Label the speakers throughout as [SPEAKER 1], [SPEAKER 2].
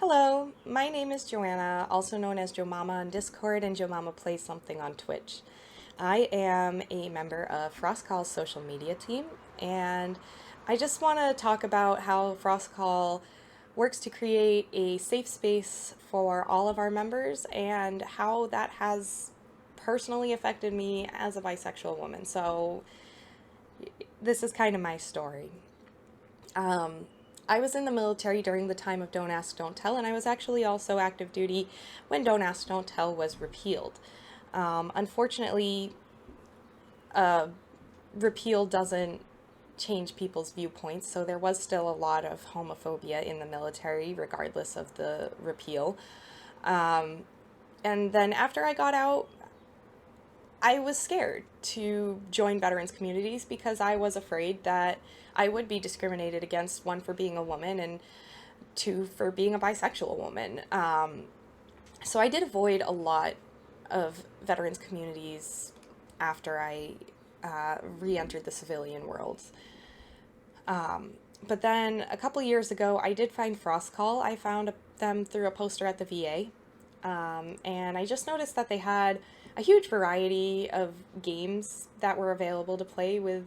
[SPEAKER 1] Hello, my name is Joanna, also known as Jo Mama on Discord and Jo Mama Plays Something on Twitch. I am a member of Frost Call's social media team, and I just want to talk about how Frost Call works to create a safe space for all of our members and how that has personally affected me as a bisexual woman. So, this is kind of my story. Um, I was in the military during the time of Don't Ask, Don't Tell, and I was actually also active duty when Don't Ask, Don't Tell was repealed. Unfortunately, uh, repeal doesn't change people's viewpoints, so there was still a lot of homophobia in the military, regardless of the repeal. Um, and then after I got out, I was scared to join veterans communities because I was afraid that I would be discriminated against, one, for being a woman, and two, for being a bisexual woman. So I did avoid a lot of veterans communities after I re entered the civilian world. But then a couple years ago, I did find Frost Call. I found them through a poster at the VA. And I just noticed that they had a huge variety of games that were available to play with,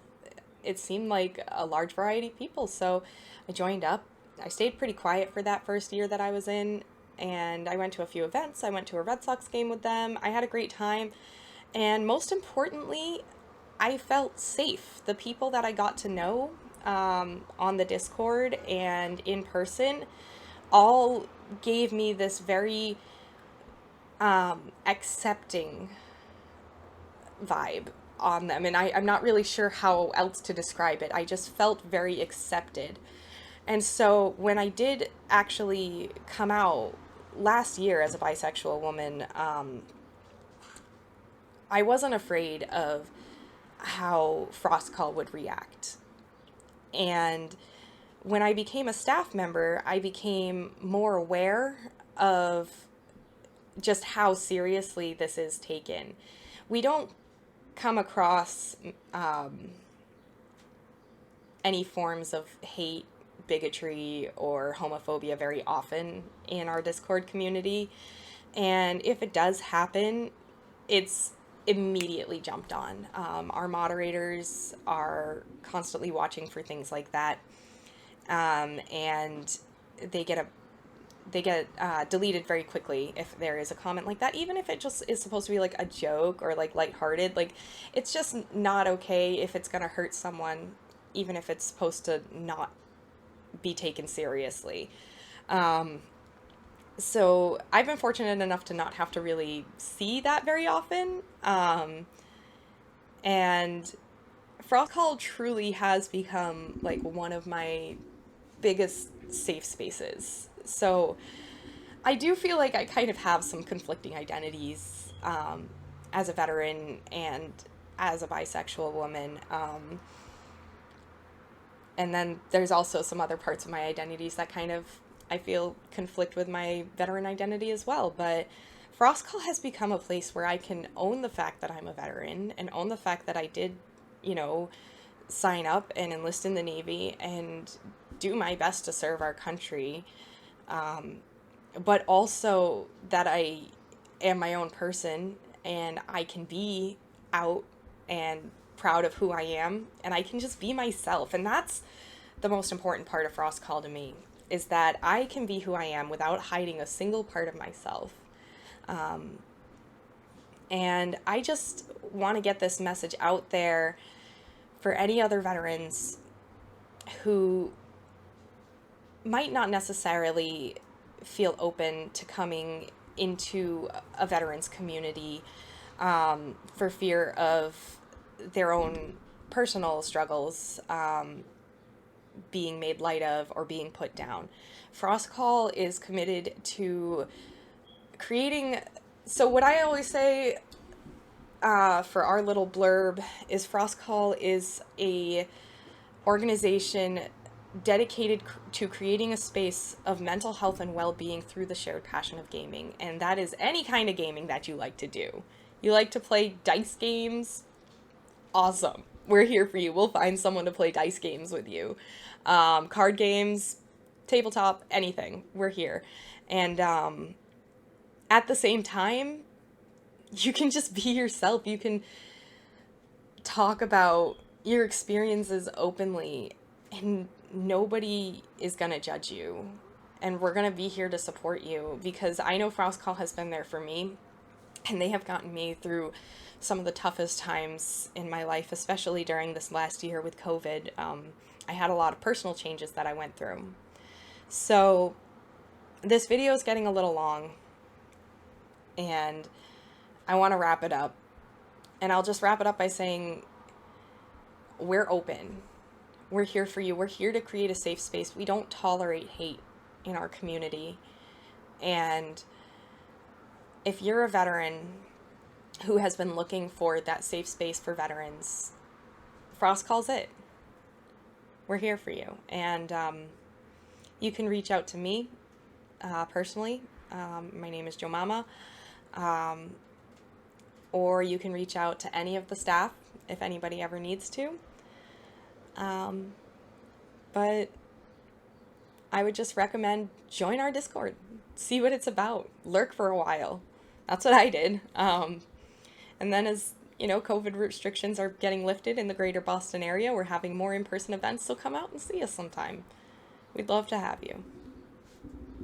[SPEAKER 1] it seemed like, a large variety of people. So I joined up. I stayed pretty quiet for that first year that I was in, and I went to a few events. I went to a Red Sox game with them. I had a great time. And most importantly, I felt safe. The people that I got to know on the Discord and in person all gave me this very accepting vibe on them. And I'm not really sure how else to describe it. I just felt very accepted. And so when I did actually come out last year as a bisexual woman, I wasn't afraid of how Frost Call would react. And when I became a staff member, I became more aware of just how seriously this is taken. We don't come across any forms of hate, bigotry, or homophobia very often in our Discord community. And if it does happen, it's immediately jumped on. Our moderators are constantly watching for things like that, and they get deleted very quickly if there is a comment like that, even if it just is supposed to be like a joke or like lighthearted. Like, it's just not okay if it's gonna hurt someone, even if it's supposed to not be taken seriously. So I've been fortunate enough to not have to really see that very often. And Frost Call truly has become like one of my biggest safe spaces. So I do feel like I kind of have some conflicting identities as a veteran and as a bisexual woman. And then there's also some other parts of my identities that kind of, I feel, conflict with my veteran identity as well. But Frost Call has become a place where I can own the fact that I'm a veteran and own the fact that I did, sign up and enlist in the Navy and do my best to serve our country. But also that I am my own person and I can be out and proud of who I am, and I can just be myself. And that's the most important part of Frost Call to me, is that I can be who I am without hiding a single part of myself. And I just want to get this message out there for any other veterans who might not necessarily feel open to coming into a veterans community for fear of their own personal struggles being made light of or being put down. Frost Call is committed to creating. So what I always say for our little blurb is Frost Call is a organization dedicated to creating a space of mental health and well-being through the shared passion of gaming. And that is any kind of gaming that you like to do. You like to play dice games? Awesome. We're here for you. We'll find someone to play dice games with you. Card games, tabletop, anything, we're here. And at the same time, you can just be yourself. You can talk about your experiences openly, and nobody is going to judge you. And we're going to be here to support you, because I know Frost Call has been there for me, and they have gotten me through some of the toughest times in my life, especially during this last year with COVID. I had a lot of personal changes that I went through. So this video is getting a little long, and I want to wrap it up. And I'll just wrap it up by saying, we're open. We're here for you. We're here to create a safe space. We don't tolerate hate in our community. And if you're a veteran who has been looking for that safe space for veterans, Frost Call's it. We're here for you. And you can reach out to me personally. My name is Joanna. Or you can reach out to any of the staff if anybody ever needs to. But I would just recommend join our Discord. See what it's about. Lurk for a while. That's what I did. And then as, COVID restrictions are getting lifted in the greater Boston area, we're having more in-person events, so come out and see us sometime. We'd love to have you.